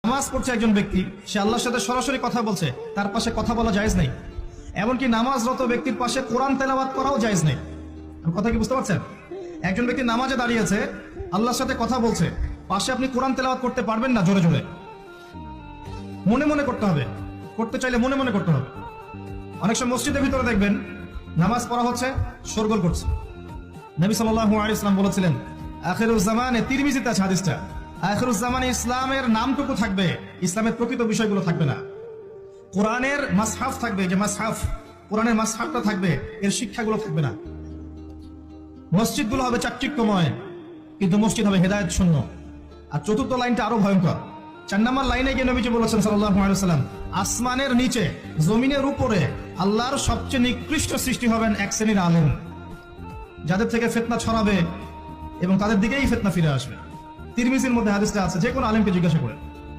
নামাজ পড়ছে একজন ব্যক্তি, সে আল্লাহর সাথে সরাসরি কথা বলছে, তার পাশে কথা বলা জায়েজ নেই। এমনকি নামাজরত ব্যক্তির পাশে কোরআন তেলাওয়াত করাও জায়েজ নেই। কথা কি বুঝতে পারছেন? একজন ব্যক্তি নামাজে দাঁড়িয়েছে, আল্লাহর সাথে কথা বলছে, পাশে আপনি কোরআন তেলাওয়াত করতে পারবেন না জোরে জোরে, মনে মনে করতে হবে। করতে চাইলে মনে মনে করতে হবে। অনেক সময় মসজিদের ভিতরে দেখবেন নামাজ পড়া হচ্ছে, শোরগোল করছে। নবী সাল্লাল্লাহু আলাইহি ওয়াসাল্লাম বলেছিলেন, আখিরুজ জামানে, তিরমিজিতে আছে হাদিসটা, আখিরুজ জামানে ইসলামের নামটুকু থাকবে, ইসলামের প্রকৃত বিষয়গুলো থাকবে না। কোরআনের মাসহাফ থাকবে, যে মাসহাফ, কোরআনের মাসহাফটা থাকবে, এর শিক্ষাগুলো থাকবে না। মসজিদগুলো হবে চাকচিক্যময়, কিন্তু মসজিদ হবে হেদায়েত শূন্য। আর চতুর্থ লাইনটা আরো ভয়ঙ্কর। 4 নম্বর লাইনে গিয়ে নবীজি বলেছেন সাল্লাল্লাহু আলাইহি ওয়াসাল্লাম, আসমানের নিচে জমিনের উপরে আল্লাহর সবচেয়ে নিকৃষ্ট সৃষ্টি হবেন এক শ্রেণীর আলেম, যাদের থেকে ফিতনা ছড়াবে এবং তাদের দিকেই ফিতনা ফিরে আসবে। তিরমিজির মধ্যে হাদিসটা আছে, যে কোনো আলেমকে জিজ্ঞাসা করে।